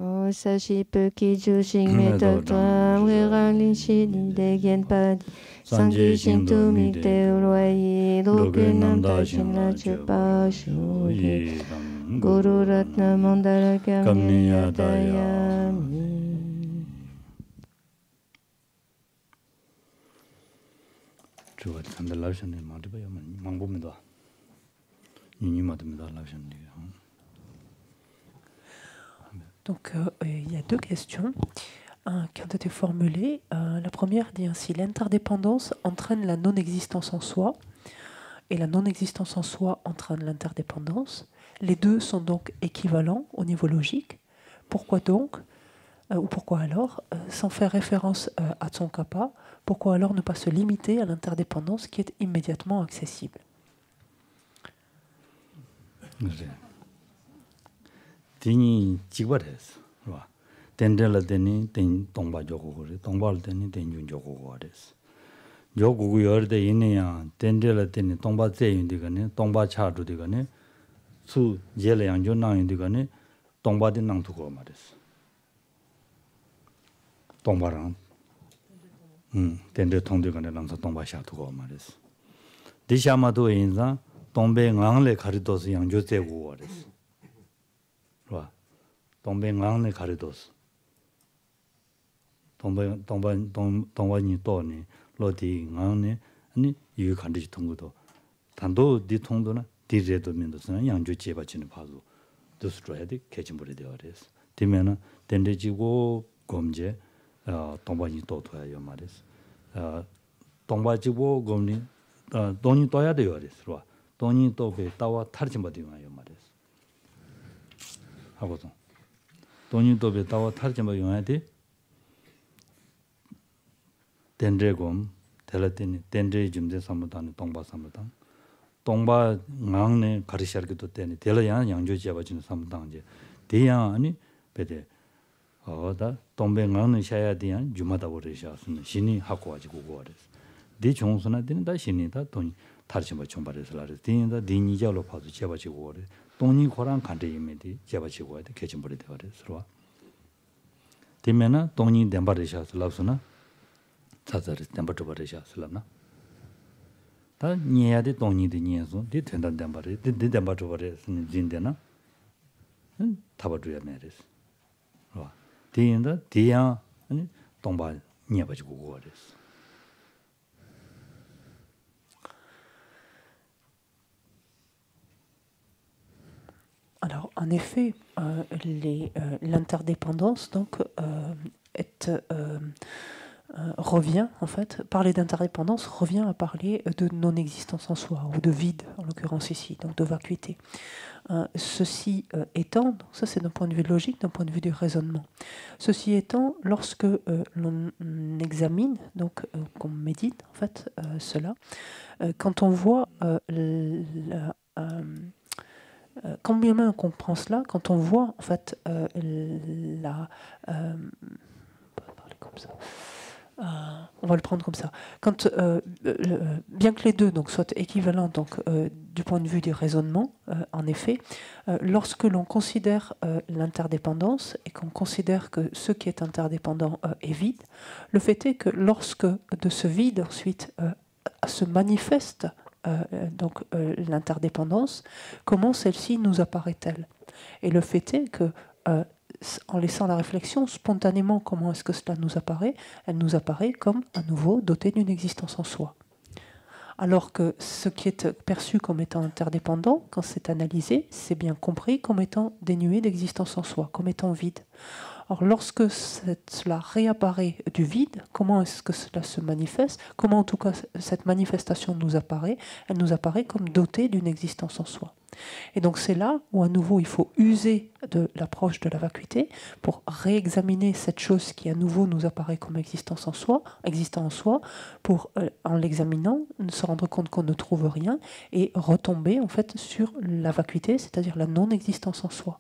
Sashi Peki Jushin Metotam Wiralin Shini Degen Padi Sanji Shintu Mikte Urwai Lukinam Dashin Lachupa Shuhi Guru Ratna Mandara Kamniya Dayami. 주가 산들 라션이 말이봐요. 망보입니다. 이니마드입니다. 라션이. Donc, il y a deux questions qui ont été formulées. La première dit ainsi: l'interdépendance entraîne la non-existence en soi, et la non-existence en soi entraîne l'interdépendance. Les deux sont donc équivalents au niveau logique. Pourquoi donc, ou pourquoi alors, sans faire référence à Tsongkhapa, pourquoi alors ne pas se limiter à l'interdépendance qui est immédiatement accessible? Tini chigwares, right? Tendela teni ten tongba jogore, tongbal teni tenjun jogores. Jogu yorde ineya tendela teni tongba zeyin digane, tongba chadu digane, su jele yanjo nang digane, tongba de nang tuko mares. Tongbarang, tende tong digane langsa tongba sha tuko mares. Dishamado inza tongbe ngangle karidos yanjo zegu wares. 동배 강내 가르도스 동반이 또니 로디 강내 아니 유 간지 통고도 단도 디 통도나 디제도 민도스나 양주 제바치는 봐도 도스로야 돼 개침벌이 되어res 되면은 덴데지고 검제 동반이 또도야 말이스 동바지고 검니 돈이 떠야 되어res 돈이 또배 따와 탈진 받이마요 말이스 하고도 돈이 또 배다와 탈지 뭐 용해야 덴드레곰 텔라티니 덴드레 좀데 삼무단 동바 삼무단 동바 낭네 가르샤르기도 때니 텔라야 양조 잡아지는 삼무단 이제 대야 아니 배대 어다 동배 낭네 샤야 대야 주마다 버리샤스는 신이 하고 가지고 거래서 네 종선아 되는 다 신이다 돈이 탈지 뭐 총발에서 라래 대인다 디니자로 봐도 잡아지고 거래 돈이 고랑 간대임에디 잡아지고 해야 돼 개침벌이 되어서 되면은 돈이 덴바르샤스 라우스나 자자르 덴바르샤스라나 다 니야데 돈이데 니야소 디 된다 덴바르 디 덴바르버레스는 진데나 타바주야 메레스 와 디인다 디야 아니 동바 니야바지고 고레스. Alors, en effet, l'interdépendance donc revient en fait, parler d'interdépendance revient à parler de non-existence en soi ou de vide en l'occurrence ici, donc de vacuité. Ceci étant, donc ça c'est d'un point de vue logique, d'un point de vue du raisonnement. Ceci étant, lorsque l'on examine, donc qu'on médite en fait cela, quand on voit quand bien même on comprend cela, quand on voit en fait on va parler comme ça. On va le prendre comme ça. Quand, bien que les deux donc, soient équivalents donc, du point de vue du raisonnement, en effet, lorsque l'on considère l'interdépendance et qu'on considère que ce qui est interdépendant est vide, le fait est que lorsque de ce vide ensuite se manifeste donc l'interdépendance, comment celle-ci nous apparaît-elle? Et le fait est que en laissant la réflexion, spontanément, comment est-ce que cela nous apparaît? Elle nous apparaît comme à nouveau dotée d'une existence en soi. Alors que ce qui est perçu comme étant interdépendant, quand c'est analysé, c'est bien compris comme étant dénué d'existence en soi, comme étant vide. Or, lorsque cela réapparaît du vide, comment est-ce que cela se manifeste? Comment en tout cas cette manifestation nous apparaît? Elle nous apparaît comme dotée d'une existence en soi. Et donc c'est là où à nouveau il faut user de l'approche de la vacuité pour réexaminer cette chose qui à nouveau nous apparaît comme existence en soi, existant en soi, pour en l'examinant se rendre compte qu'on ne trouve rien et retomber en fait sur la vacuité, c'est-à-dire la non-existence en soi.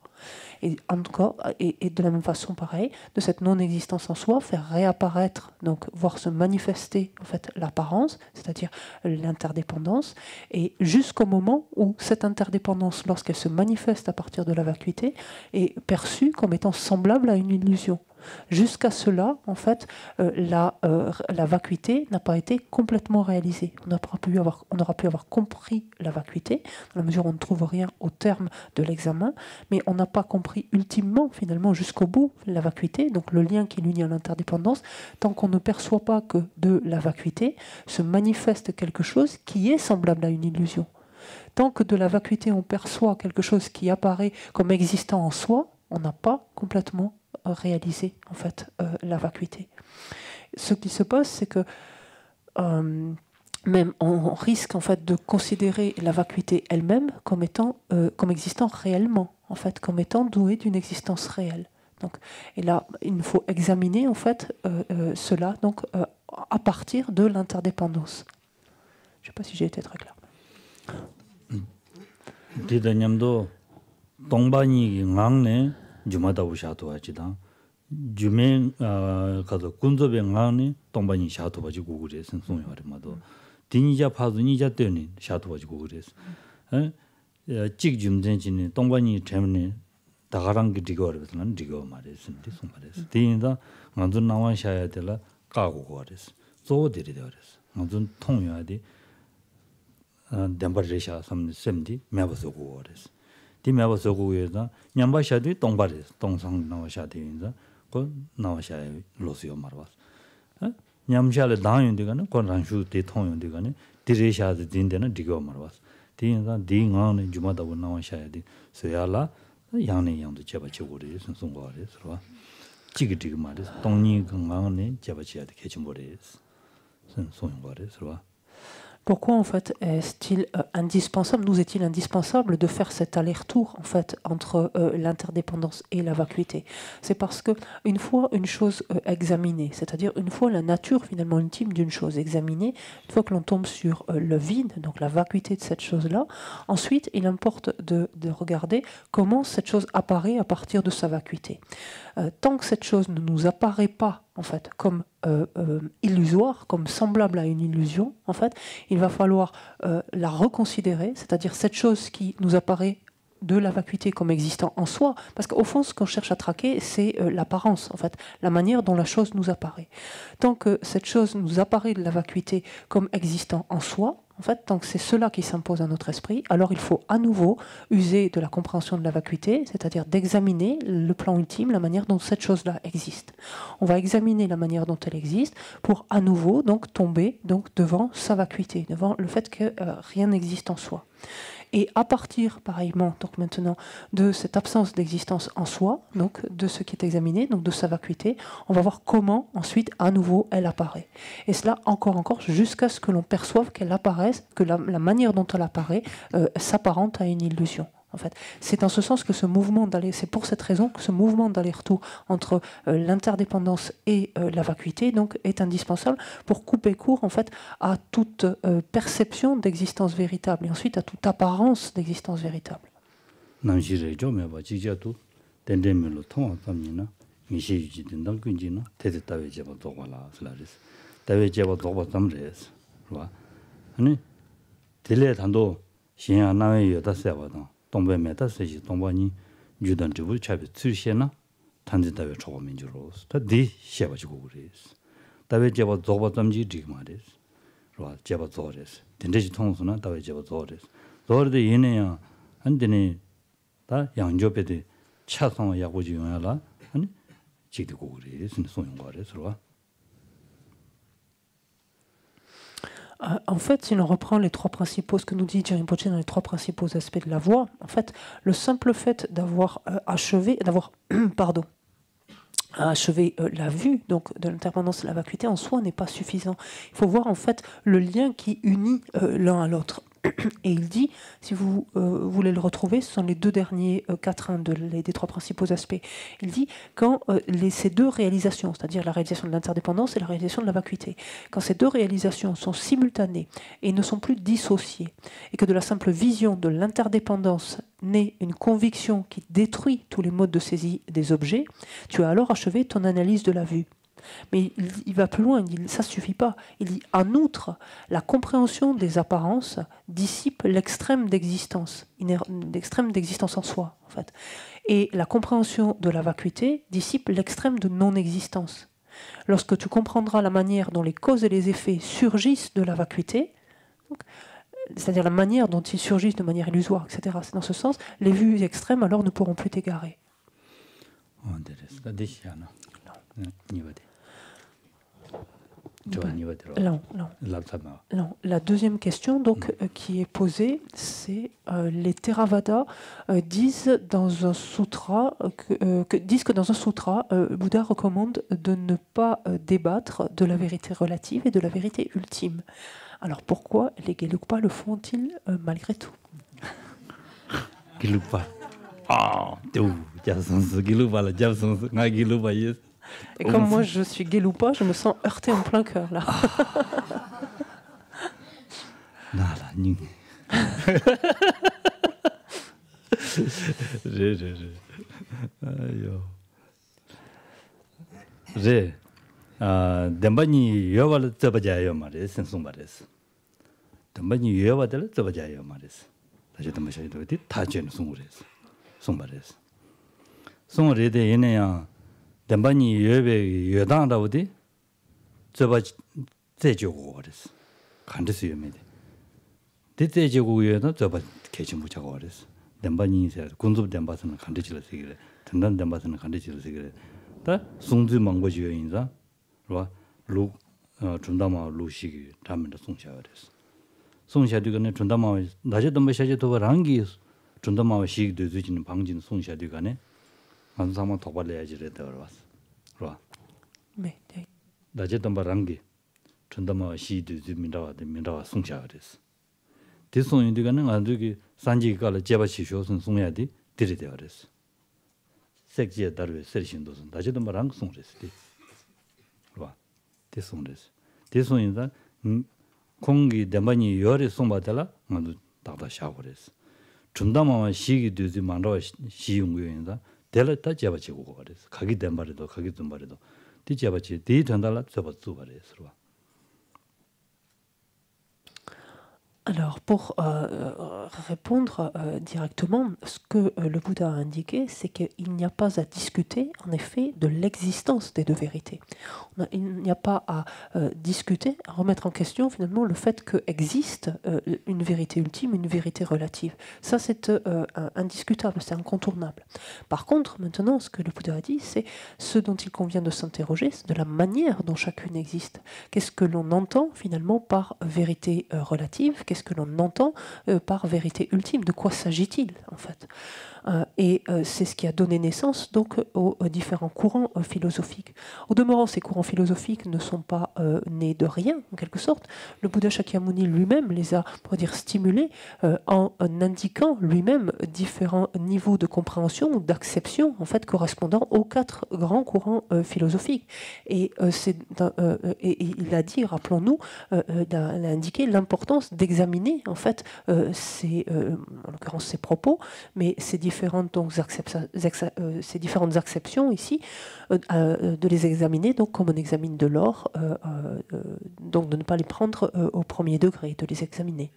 Et encore, et de la même façon, pareil, de cette non-existence en soi, faire réapparaître, donc voir se manifester en fait l'apparence, c'est-à-dire l'interdépendance, et jusqu'au moment où cette interdépendance, lorsqu'elle se manifeste à partir de la vacuité, est perçue comme étant semblable à une illusion. Jusqu'à cela, en fait, la vacuité n'a pas été complètement réalisée. On aura pu avoir compris la vacuité, dans la mesure où on ne trouve rien au terme de l'examen, mais on n'a pas compris ultimement, finalement, jusqu'au bout, la vacuité, donc le lien qui l'unit à l'interdépendance, tant qu'on ne perçoit pas que de la vacuité se manifeste quelque chose qui est semblable à une illusion. Tant que de la vacuité on perçoit quelque chose qui apparaît comme existant en soi, on n'a pas complètement réaliser en fait la vacuité. Ce qui se passe, c'est que même on risque en fait de considérer la vacuité elle-même comme étant, comme existant réellement, en fait, comme étant douée d'une existence réelle. Donc, et là, il nous faut examiner en fait cela donc à partir de l'interdépendance. Je ne sais pas si j'ai été très clair. Jumada Ushato Achida, Jume Kazo Kunzobe Ngani, Tombani Shato Baji Gugures, and Sun Yarimado. Dinija Pazunija Tuni, Shato Baji Gugures. Chik Jum Denjin, Tombani Temni, Tagarang Digor, and Digo Maris, and this one Maris. Dinda, Manzun Nawan Shayatella, Kago Gores. So did it. Manzun Tongyadi, Dembaresha, some 70, Mavaso Gores. 디메바 소고에다 냠바샤디 동바레스 동상 나와샤디인자 고 나와샤에 로스요 말바스 냠샤레 다윤디가네 고란슈 대통령디가네 디레샤드 딘데네 디고 말바스 디인자 디가네 주마다고 나와샤야디 소야라 양네 양도 제바치고리 선송고레스로 지기디기 말레스 동니 건강네 제바치야디 개침보레스 선송고레스로 Pourquoi en fait est-il indispensable, nous est-il indispensable de faire cet aller-retour en fait entre l'interdépendance et la vacuité? C'est parce que une fois une chose examinée, c'est-à-dire une fois la nature finalement ultime d'une chose examinée, une fois que l'on tombe sur le vide, donc la vacuité de cette chose-là, ensuite il importe de regarder comment cette chose apparaît à partir de sa vacuité. Tant que cette chose ne nous apparaît pas en fait comme illusoire, comme semblable à une illusion, en fait, il va falloir la reconsidérer, c'est-à-dire cette chose qui nous apparaît de la vacuité comme existant en soi, parce qu'au fond, ce qu'on cherche à traquer, c'est l'apparence, en fait, la manière dont la chose nous apparaît. Tant que cette chose nous apparaît de la vacuité comme existant en soi, en fait, tant que c'est cela qui s'impose à notre esprit, alors il faut à nouveau user de la compréhension de la vacuité, c'est-à-dire d'examiner le plan ultime, la manière dont cette chose-là existe. On va examiner la manière dont elle existe pour à nouveau donc tomber donc devant sa vacuité, devant le fait que rien n'existe en soi. Et à partir, pareillement, donc maintenant, de cette absence d'existence en soi, donc de ce qui est examiné, donc de sa vacuité, on va voir comment ensuite, à nouveau, elle apparaît. Et cela encore, jusqu'à ce que l'on perçoive qu'elle apparaisse, que la manière dont elle apparaît s'apparente à une illusion. En fait, c'est en ce sens que ce mouvement d'aller, c'est pour cette raison que ce mouvement d'aller-retour entre l'interdépendance et la vacuité donc est indispensable pour couper court en fait à toute perception d'existence véritable et ensuite à toute apparence d'existence véritable. 동배 메타세지 동반이 주던 주부 차비 출시나 단지다에 초고민주로서 다디 시아가지고 그래서 다베 제바 조바점지 지금 말이스 로 제바 조레스 된대지 통수나 다베 제바 조레스 조르데 얘네야 안되네 다 양조배데 차성 야고지 용야라 아니 지디고 그래서 소용 거래서 En fait, si l'on reprend les trois principaux, ce que nous dit Jerry Rinpoche dans les trois principaux aspects de la voie, en fait, le simple fait d'avoir achevé la vue donc de l'interdépendance et la vacuité en soi n'est pas suffisant. Il faut voir en fait le lien qui unit l'un à l'autre. Et il dit, si vous voulez le retrouver, ce sont les deux derniers quatrains des trois principaux aspects. Il dit, quand ces deux réalisations, c'est-à-dire la réalisation de l'interdépendance et la réalisation de la vacuité, quand ces deux réalisations sont simultanées et ne sont plus dissociées, et que de la simple vision de l'interdépendance naît une conviction qui détruit tous les modes de saisie des objets, tu as alors achevé ton analyse de la vue. Mais il va plus loin, il dit ça ne suffit pas. Il dit en outre, la compréhension des apparences dissipe l'extrême d'existence en soi, en fait. Et la compréhension de la vacuité dissipe l'extrême de non-existence. Lorsque tu comprendras la manière dont les causes et les effets surgissent de la vacuité, c'est-à-dire la manière dont ils surgissent de manière illusoire, etc., c'est dans ce sens, les vues extrêmes alors ne pourront plus t'égarer. Non. La deuxième question donc, qui est posée, c'est les Theravada disent dans un sutra que dans un sutra, Bouddha recommande de ne pas débattre de la vérité relative et de la vérité ultime. Alors pourquoi les Gelugpa le font-ils malgré tout? Gelugpa. Gelugpa, yes. Et comme moi je suis Gelugpa, je me sens heurté en plein cœur là. Dembani yoval tabajayo mares sensumbares. Dembani yoval tabajayo mares. Tajetamashi do tajen sungures. Sumbares. Sungre de yeneya Dembani yobe yodandaudi tabaj zejugores. Kandesu yomede. Dezejugoyoda tabaj kechimuchagores. Dembani se kunzub demba스는 간데질러시기래. 전단 demba스는 간데질러시기래. 다 송주 망고지요인자 루 준다마 루시기 담면도 송샤거랬어. 송샤디가네 준다마 낮에도 마셔도 랑기 준다마 시기 되지는 방진 송샤디가네 한사마 도발해야지래 들어왔어. 그러. 네. 낮에도 랑기 준다마 시기 되지민다와 송샤거랬어. 대송인디가는 아주기 산지가를 제바시쇼선 송야디 들이되어랬어. 색지에 따르게 설신도선 낮에도 랑 송랬어. 대송です. 대송인자 공기 대만이 열에 송받달라 나도 다다 샤고레스. 준다마와 시기 되지 만로 시용고인자 델타 잡아지고 그랬어. 가기 된 말에도 가기 된 말에도 뒤잡아지 뒤 전달라 잡아주 그랬어. Alors, pour répondre directement, ce que le Bouddha a indiqué, c'est qu'il n'y a pas à discuter, en effet, de l'existence des deux vérités. Il n'y a pas à discuter, à remettre en question, finalement, le fait qu'existe une vérité ultime, une vérité relative. Ça, c'est indiscutable, c'est incontournable. Par contre, maintenant, ce que le Bouddha a dit, c'est ce dont il convient de s'interroger, c'est de la manière dont chacune existe. Qu'est-ce que l'on entend, finalement, par vérité relative? Qu'est-ce que l'on entend par vérité ultime? De quoi s'agit-il, en fait? Et c'est ce qui a donné naissance donc aux différents courants philosophiques. Au demeurant, ces courants philosophiques ne sont pas nés de rien, en quelque sorte. Le Bouddha Shakyamuni lui-même les a, pour dire, stimulés en indiquant lui-même différents niveaux de compréhension ou d'acception, en fait, correspondant aux quatre grands courants philosophiques. Et il a dit, rappelons-nous, il a indiqué l'importance d'examiner, en fait, en l'occurrence ses propos, mais ces différentes acceptions ici, de les examiner donc comme on examine de l'or, donc de ne pas les prendre au premier degré, de les examiner.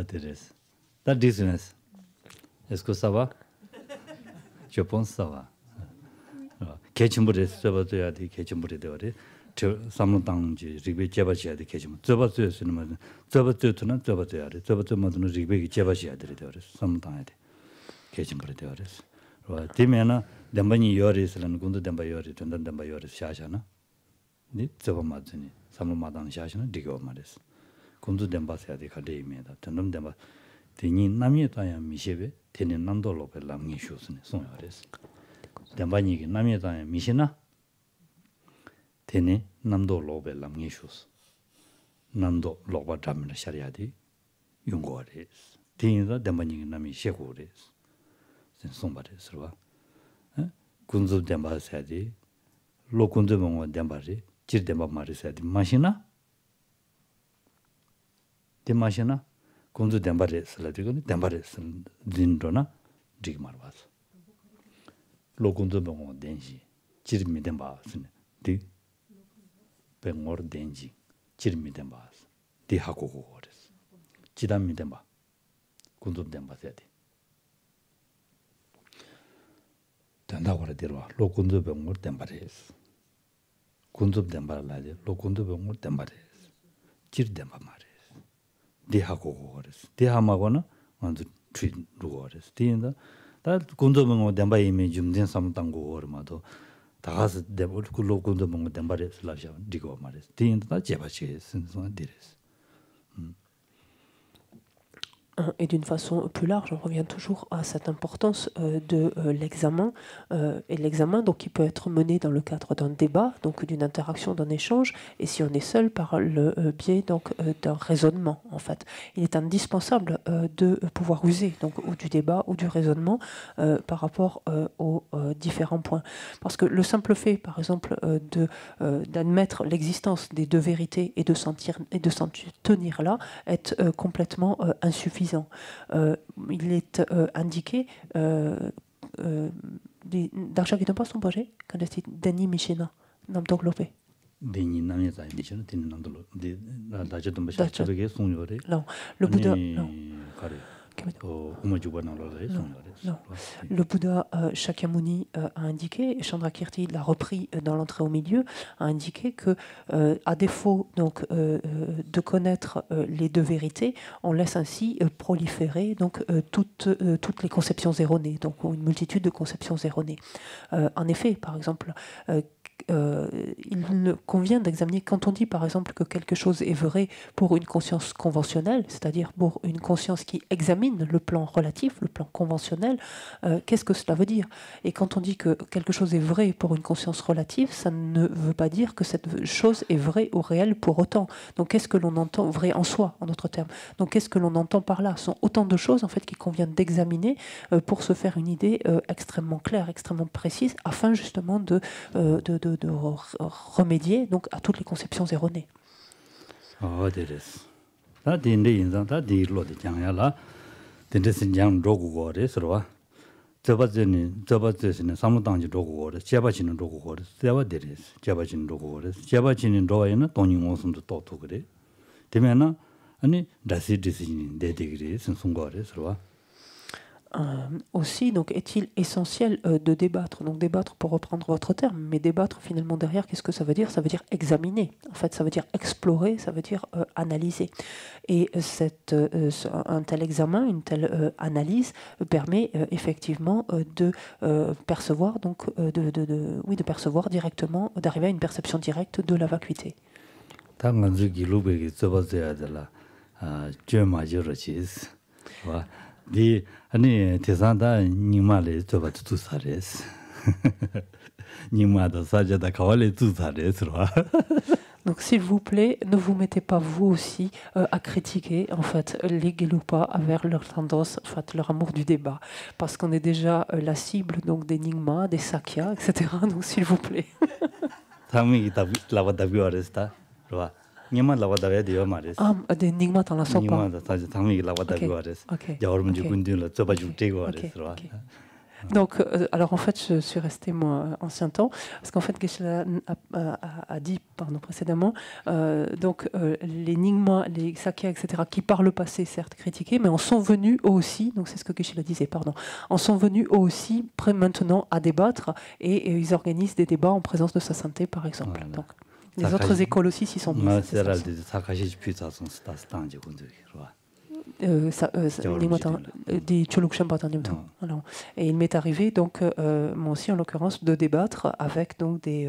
Thérèse. La dissonance. Est-ce que ça va? Je pense que ça va. 개침불에 접어줘야 돼. 개침불에 되어래. 저 삼론당지 리베 제바지야 돼. 개침. 접어줘서는 뭐 접어줘서는 접어줘야 돼. 접어줘면은 리베 제바지야 돼. 되어래. 삼론당야 돼. 개침불에 되어래. 와 되면은 담반이 요리스는 군도 담바 요리 전단 담바 요리 샤샤나. 네 접어 맞으니 삼론마당 샤샤나 리고 말했어. 군도 담바서야 돼. 가데이메다. 전단 담바 되니 남이 따야 미셰베 되는 남도로 별랑이 쇼스네. 송야랬어. 담바니기 남여다 미시나 테네 남도 로베 람니슈스 남도 로바 담나 샤리아디 용고레스 디인다 담바니기 남이 셰고레스 송바레스와 군주 담바사디 로군주 봉원 담바리 질 담바 마리사디 마시나 데마시나 군주 담바레스라디고 담바레스 딘도나 디마르바스 로군주 봉원 덴시 지르미 담바스네 디 뱅or 덴지 지르미 담바스 디 하고고레스 지담미 담바 군주 담바세디 단다고라 데르와 로군주 병을 댐바레스 군주 댐바라데 로군주 병을 댐바레스 질 댐바 마레스 디하고 거레스 디하마고나 완전 트리 루거레스 디인다 다 군주 병을 댐바 이미 좀된 삼당고 얼마도 다가서 데볼 로군주 병을 댐바레스 라샤 디고 마레스 디인다 제바치 선선 디레스 Et d'une façon plus large, on revient toujours à cette importance de l'examen. Et l'examen, donc, qui peut être mené dans le cadre d'un débat, donc d'une interaction, d'un échange, et si on est seul, par le biais donc d'un raisonnement, en fait. Il est indispensable de pouvoir user donc ou du débat ou du raisonnement par rapport aux différents points. Parce que le simple fait, par exemple, d'admettre l'existence des deux vérités et de s'en tenir là est complètement insuffisant. Il est indiqué d'argent qui ne passe son projet quand c'est Denis Michena nam Toglopé. Denis Namisa Michena Tinandolo de Daja Dombasha Chabege Sonore. Non, le Bouddha. Non. Le Bouddha Shakyamuni a indiqué, et Chandrakirti l'a repris dans l'entrée au milieu, a indiqué que, à défaut donc de connaître les deux vérités, on laisse ainsi proliférer donc toutes les conceptions erronées, donc une multitude de conceptions erronées. En effet, par exemple, il convient d'examiner, quand on dit par exemple que quelque chose est vrai pour une conscience conventionnelle, c'est-à-dire pour une conscience qui examine le plan relatif, le plan conventionnel, qu'est-ce que cela veut dire? Et quand on dit que quelque chose est vrai pour une conscience relative, ça ne veut pas dire que cette chose est vraie ou réelle pour autant. Donc qu'est-ce que l'on entend vrai en soi, en d'autres termes? Donc qu'est-ce que l'on entend par là? Ce sont autant de choses en fait qu'il convient d'examiner pour se faire une idée extrêmement claire, extrêmement précise, afin justement de remédier donc à toutes les conceptions erronées. Ah, c'est ça. Des inzang, des lois de Jangyala, des Sinjang Rogu, Srova. Tabazin, Samutanji Rogu, Jabachin Rogu, Savadiris, Jabachin Rogu, Jabachin Royana, Tony Mosum to Totugre. Temena, and Dasi decision, des degrees, and Sungore, Srova. Aussi, donc, est-il essentiel de débattre? Donc, débattre pour reprendre votre terme, mais débattre finalement derrière, qu'est-ce que ça veut dire? Ça veut dire examiner. En fait, ça veut dire explorer, ça veut dire analyser. Et un tel examen, une telle analyse permet effectivement de percevoir, donc, de percevoir directement, d'arriver à une perception directe de la vacuité. Di ani tesanda nimale toba tusares nimada sajada kawale tusares ro. Donc s'il vous plaît, ne vous mettez pas vous aussi à critiquer en fait les Gelugpa avec leur tendance, en fait leur amour du débat, parce qu'on est déjà la cible donc des Nyingma, des Sakya, etc. Donc s'il vous plaît. Tami lawadabi aresta ro. Nyingma lawadabi de mares. Des Nyingma dans la sopa. Nyingma da tami lawadabi ares. Yaormunji kundin toba jutego ares ro. Donc, alors en fait, je suis restée moi ancien temps, parce qu'en fait, Geshe-la a dit précédemment, donc les Nyingma, les Sakya, etc., qui par le passé certes critiqués, mais en sont venus eux aussi, donc c'est ce que Geshe-la disait, en sont venus eux aussi prêts maintenant à débattre, et ils organisent des débats en présence de sa sainteté, par exemple. Donc, les autres écoles aussi s'y sont mises. Et il m'est arrivé donc moi aussi en l'occurrence de débattre avec donc des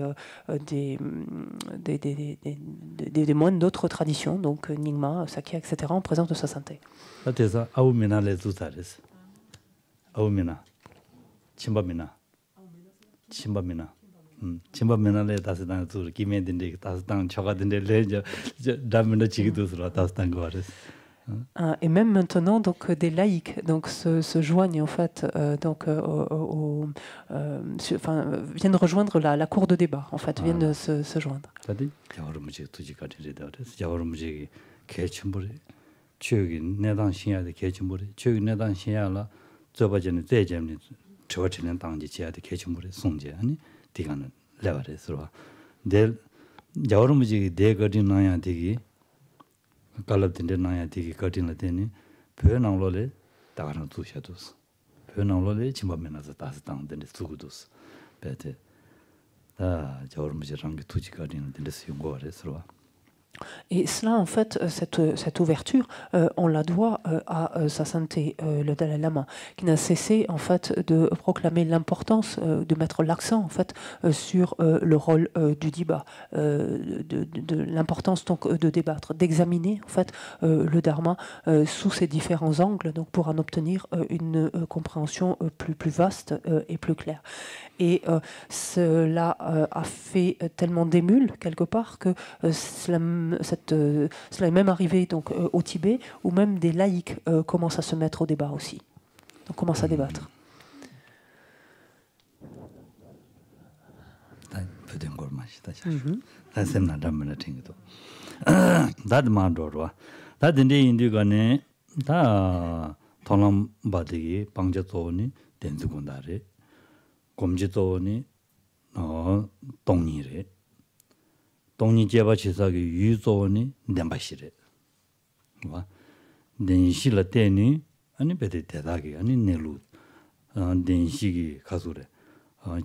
moines d'autres traditions, donc Nyingma, Sakya, etc., en présence de sa sainteté. 침범이나 침범면에 다시 당 줄 기면된데 다시 당 쳐가든데 레저 담는 지기도스라 다시 당 거를 Et même maintenant, donc des laïcs donc se joignent en fait, viennent rejoindre la cour de débat. En fait, viennent se joindre. 다들 여러분이 투지까지래도 여러분이 개침벌이 최기 내당 신야의 개침벌이 최기 내당 신야라 저버전에 대점이 저버전에 당지 지야의 개침벌이 송제 아니 디가는 레버레스로 내 여러분이 대거리 나야 되기 갈랍된데 나야 되기 거리는 되니 변함로래 다가는 두셔도스 변함로래 침범면에서 다시 당된데 두고도스 배대 아 저러면서랑 게 투지거리는 데서 용거래서로 Et cela, en fait, cette ouverture, on la doit à sa sainteté, le Dalai Lama, qui n'a cessé, en fait, de proclamer l'importance, de mettre l'accent, en fait, sur le rôle du débat, de l'importance donc de débattre, d'examiner, en fait, le Dharma sous ses différents angles, donc pour en obtenir une compréhension plus vaste et plus claire. Et cela a fait tellement d'émule, quelque part, que cela est même arrivé donc, au Tibet, où même des laïcs commencent à se mettre au débat aussi. Donc commencent à débattre. 검지도니 동니래 동니 제바치사기 유조니 냄바시래 와 덴시라 때니 아니 베데 대다기 아니 내루 덴시기 가수래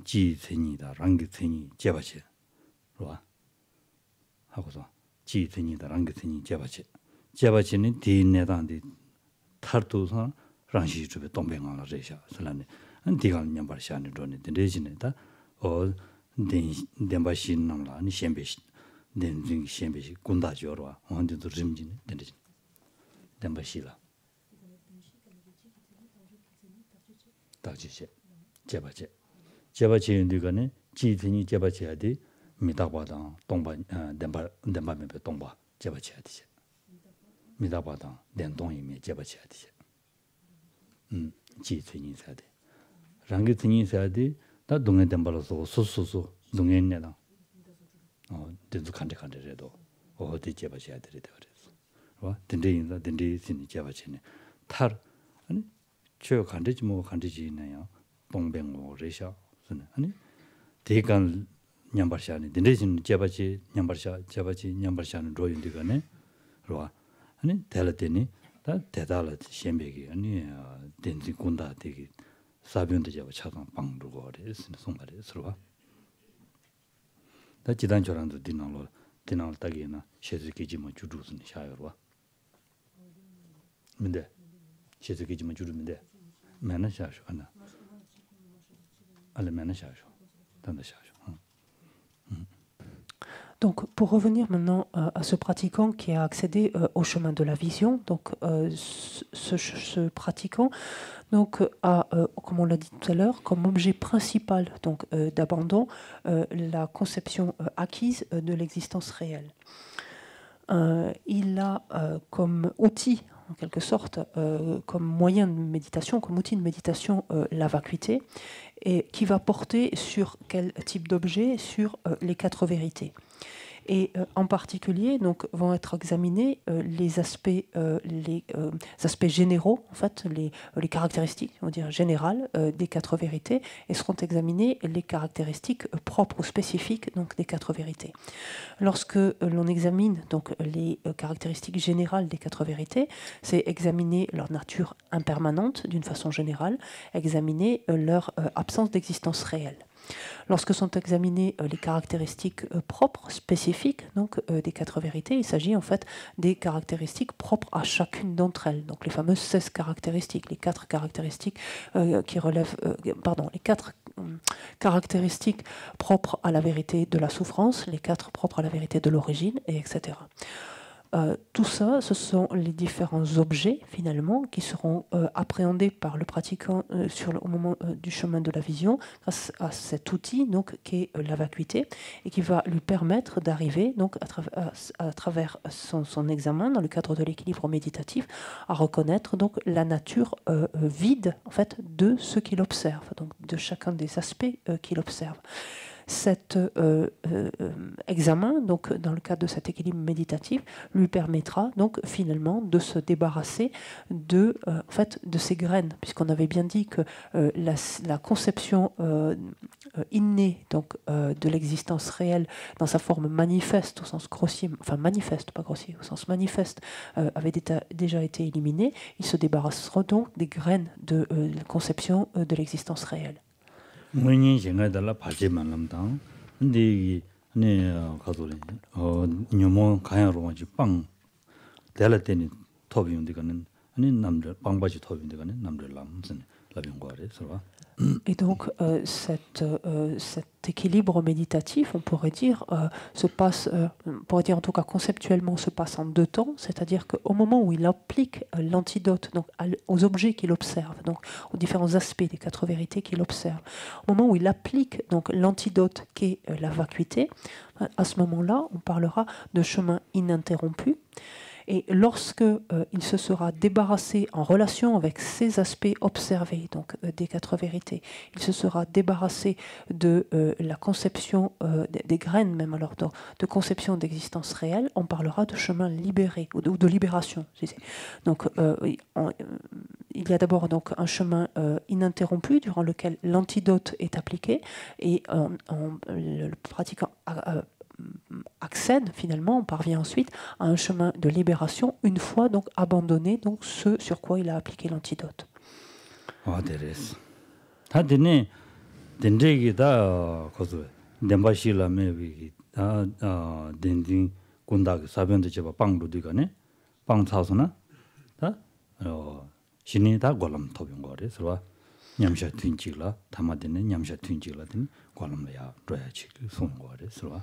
지체니다 랑기체니 제바치 와 하고서 지체니다 랑기체니 제바치 제바치는 디네단디 타르도서 랑시 주베 동뱅하나 레샤 슬라네 안디가 냠바샤니 돈이 데지네다 덴바신 남라 아니 셴베시 덴징 셴베시 군다죠로와 원디도 림진 데지 덴바시라 다지세 제바제 제바제 인디가네 지진이 제바제야디 미다바다 동바 덴바메베 동바 제바제야디 미다바다 덴동이미 제바제야디 지진이 사데 랑게 팅이 사데 다 동에 덴발어서 소소소 동에네다 된주 칸데칸데래도 어디 제바셔야 되는데 그래서 와 덴데인다 덴데신이 제바치네 탈 아니 저 칸데지 뭐 칸데지네요 동뱅고 레샤 아니 대간 냠바샤니 덴데신 제바치 냠바샤 제바치 냠바샤는 로인디가네 와 아니 텔레테니 다 대달라 셴베기 아니 덴지 군다 되기 사변도 잡아 차상 방루고 그랬으니 송말에 서로와 다 지단처럼도 디나로 따기나 셰즈기지만 주루스니 샤여와 근데 셰즈기지만 주루면데 매나 샤쇼 하나 알레 매나 샤쇼 단다 샤쇼 Donc, pour revenir maintenant à ce pratiquant qui a accédé au chemin de la vision, donc ce pratiquant donc, a, comme on l'a dit tout à l'heure, comme objet principal donc, d'abandon la conception acquise de l'existence réelle. Il a comme outil, en quelque sorte, comme moyen de méditation, comme outil de méditation, la vacuité, et qui va porter sur quel type d'objet? Sur les quatre vérités. Et en particulier, donc, vont être examinés les aspects généraux, en fait, les caractéristiques, on va dire générales des quatre vérités, et seront examinées les caractéristiques propres ou spécifiques donc des quatre vérités. Lorsque l'on examine donc les caractéristiques générales des quatre vérités, c'est examiner leur nature impermanente d'une façon générale, examiner leur absence d'existence réelle. Lorsque sont examinées les caractéristiques propres, spécifiques donc, des quatre vérités, il s'agit en fait des caractéristiques propres à chacune d'entre elles. Donc les fameuses 16 caractéristiques, les quatre caractéristiques qui relèvent, les quatre caractéristiques propres à la vérité de la souffrance, les quatre propres à la vérité de l'origine, et etc. tout ça, ce sont les différents objets finalement qui seront appréhendés par le pratiquant au moment du chemin de la vision grâce à cet outil donc qui est la vacuité et qui va lui permettre d'arriver donc à travers son examen dans le cadre de l'équilibre méditatif à reconnaître donc la nature vide en fait de ce qu'il observe, donc de chacun des aspects qu'il observe. Cet examen, donc dans le cadre de cet équilibre méditatif, lui permettra donc finalement de se débarrasser de ces graines, puisqu'on avait bien dit que la conception innée donc de l'existence réelle dans sa forme manifeste au sens grossier, enfin manifeste, pas grossier, au sens manifeste, avait déjà été éliminée. Il se débarrassera donc des graines de la conception de l'existence réelle. 문이 생각달라 바지만 남당 근데 네 가도래 녀모 가야로 와지 빵 대라 때니 토비운데가는 아니 남들 빵바지 토비운데가는 남들 남선 라병과래 서로. Et donc, cet équilibre méditatif, on pourrait dire, se passe, on pourrait dire en tout cas conceptuellement, se passe en deux temps, c'est-à-dire qu'au moment où il applique l'antidote donc, aux objets qu'il observe, donc aux différents aspects des quatre vérités qu'il observe, au moment où il applique donc l'antidote qui est la vacuité, à ce moment-là, on parlera de chemin ininterrompu. Et lorsque il se sera débarrassé en relation avec ces aspects observés, donc des quatre vérités, il se sera débarrassé de la conception des graines, même alors de conception d'existence réelle, on parlera de chemin libéré ou de libération. Donc il y a d'abord donc un chemin ininterrompu durant lequel l'antidote est appliqué et le pratiquant accède finalement, on parvient ensuite à un chemin de libération une fois donc abandonné donc ce sur quoi il a appliqué l'antidote. Ah, 대레스. 다드네 덴제기다 거수 덴바실라메비 다 덴딩 군다가 사변도 제바 빵도 되가네. 빵 사서나 다 신이 다 골람 토병 거래. 서로 냠샤 튠지라 담아드네 냠샤 튠지라든 골람이야. 줘야지 손 거래. 서로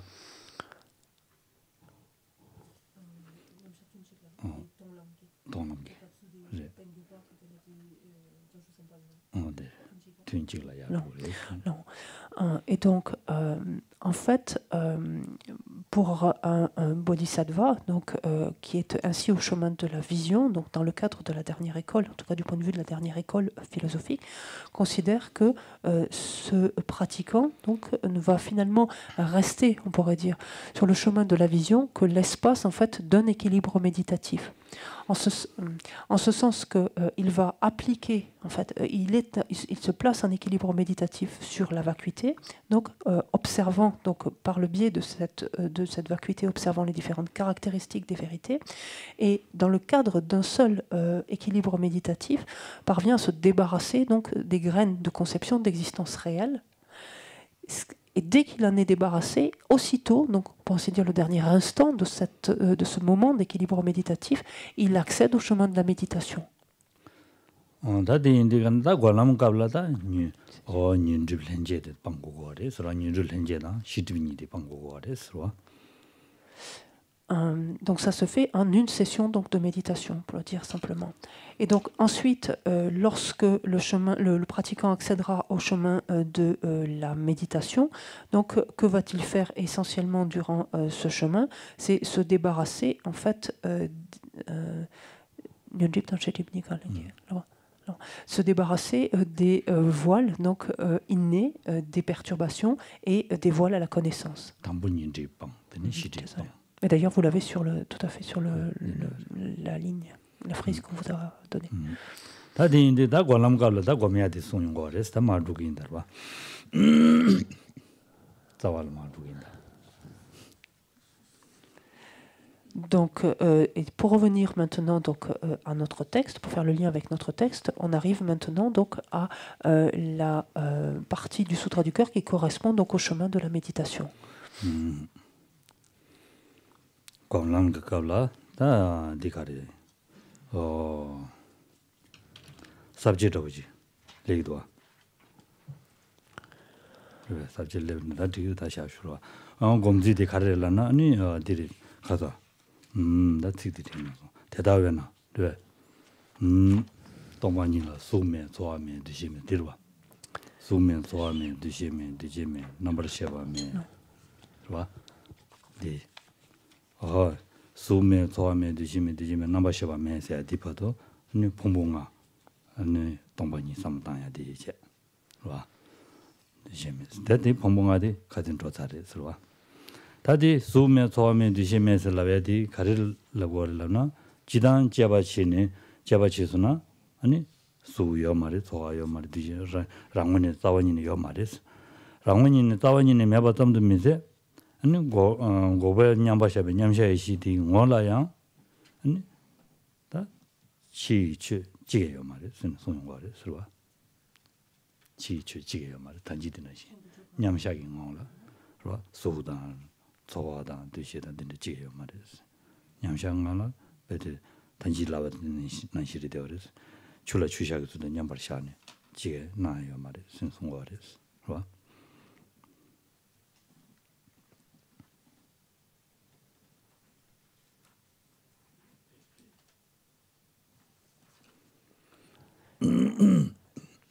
동남기. Non. Et donc, en fait, pour un bodhisattva, donc, qui est ainsi au chemin de la vision, donc dans le cadre de la dernière école, en tout cas du point de vue de la dernière école philosophique, considère que ce pratiquant donc, ne va finalement rester, on pourrait dire, sur le chemin de la vision que l'espace en fait d'un équilibre méditatif. En ce sens qu'il va appliquer, en fait, il se place en équilibre méditatif sur la vacuité, donc observant, donc par le biais de cette vacuité, observant les différentes caractéristiques des vérités, et dans le cadre d'un seul équilibre méditatif, parvient à se débarrasser donc des graines de conception d'existence réelle. Et dès qu'il en est débarrassé, aussitôt, donc on peut ainsi dire le dernier instant de ce moment d'équilibre méditatif, il accède au chemin de la méditation. Donc ça se fait en une session donc, de méditation, pour le dire simplement. Et donc ensuite, lorsque le pratiquant accédera au chemin de la méditation, donc que va-t-il faire essentiellement durant ce chemin? C'est se débarrasser en fait se débarrasser des voiles donc innés, des perturbations et des voiles à la connaissance. Et d'ailleurs, vous l'avez tout à fait sur la ligne, la frise qu'on vous a donnée. Donc, et pour revenir maintenant donc, à notre texte, pour faire le lien avec notre texte, on arrive maintenant donc, à la partie du Sutra du cœur qui correspond donc, au chemin de la méditation. Comme kabla ta dikare subject oji legdwa subject level da diga ta sha shuro gomji dikare la na ni diri khaza that's it. 대다외나. 네. 동반이라 소매 소아매 드시면 들어와. 소매 소아매 드시면 넘버 쉐바매. 좋아? 네. 소매 소아매 드시면 넘버 쉐바매 세 디파도 니 봉봉아. 아니 동반이 삼당야 되지. 좋아? 드시면. 대대 봉봉아디 가진 조사를 들어와. 다디 소매 소아매 드시면서 라베디 가를 라고르라나 지단 제바치스나 아니 수요 말이 소아요 말이 뒤에 랑원이 따원이네 요 말이스 랑원이네 따원이네 매바점도 미세 아니 고베 냠바샤베 냠샤이 시디 원라야 아니 다 치치 지게요 말이스 소용 거를 쓰와 치치 지게요 말 단지드나시 냠샤기 원라 그러 소우단 소와다 뒤에다 된데 지게요 말이스 냠샹가나 베데 단지라버는 난시리 되어서 출라 추샤기도 냠바샤네 지게 나요 말이 신송거래스 봐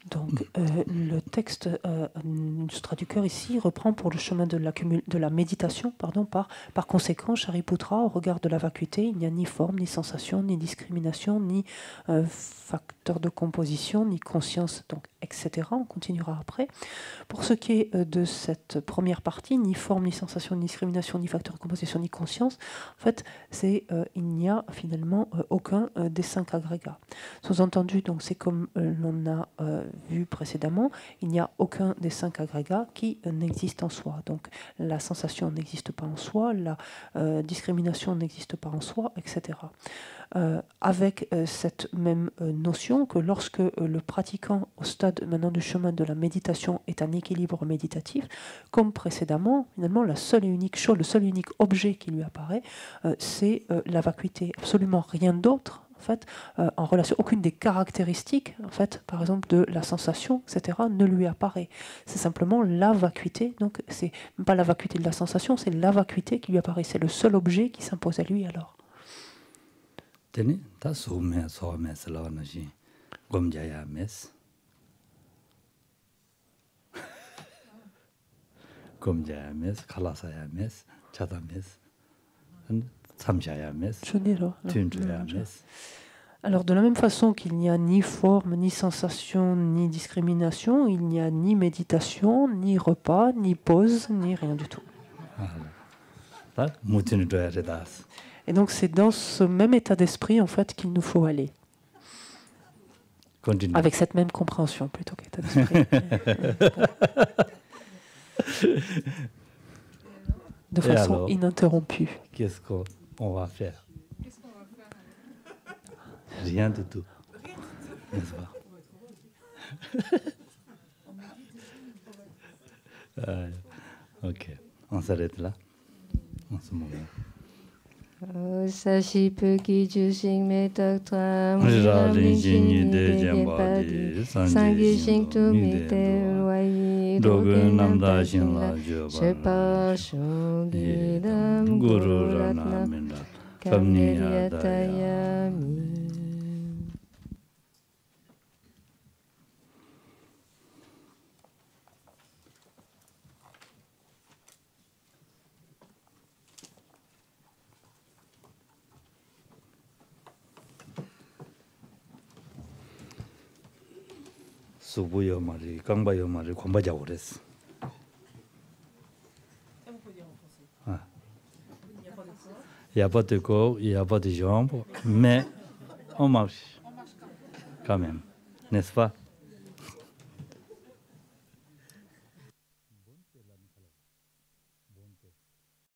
Donc, le texte du traducteur ici reprend pour le chemin de la méditation, par conséquent, Shariputra, au regard de la vacuité, il n'y a ni forme, ni sensation, ni discrimination, ni facteur de composition, ni conscience, donc, etc. On continuera après. Pour ce qui est de cette première partie, ni forme, ni sensation, ni discrimination, ni facteur de composition, ni conscience, en fait, il n'y a finalement aucun des 5 agrégats. Sous-entendu, donc c'est comme l'on a vu précédemment, il n'y a aucun des 5 agrégats qui n'existe en soi. Donc la sensation n'existe pas en soi, la discrimination n'existe pas en soi, etc. Avec cette même notion que lorsque le pratiquant au stade maintenant du chemin de la méditation est en équilibre méditatif, comme précédemment, finalement la seule et unique chose, le seul et unique objet qui lui apparaît, c'est la vacuité, absolument rien d'autre. En fait, en relation, aucune des caractéristiques, en fait, par exemple de la sensation, etc., ne lui apparaît. C'est simplement la vacuité. Donc, c'est pas la vacuité de la sensation, c'est la vacuité qui lui apparaît. C'est le seul objet qui s'impose à lui alors. Alors de la même façon qu'il n'y a ni forme, ni sensation, ni discrimination, il n'y a ni méditation, ni repas, ni pause, ni rien du tout. Et donc c'est dans ce même état d'esprit en fait qu'il nous faut aller. Continue. Avec cette même compréhension plutôt qu'état d'esprit. De façon alors, ininterrompue. Qu'est-ce qu'on va faire? Rien du tout. N'est-ce pas? Ok, on s'arrête là, en ce moment. Sashi Puki Jusing Metak Tram Rin Shin De Jambadi Sangi Shing Tu Mite Ruayi Dogun Namda Shin La Joba Shepa Shogi Dam Guru Rana Minda Kamni Adayami. 수부여 말이 강바여 말이 관바자고 그랬어. Il n'y a pas de corps, il n'y a pas de jambes, mais on marche quand même, n'est-ce pas?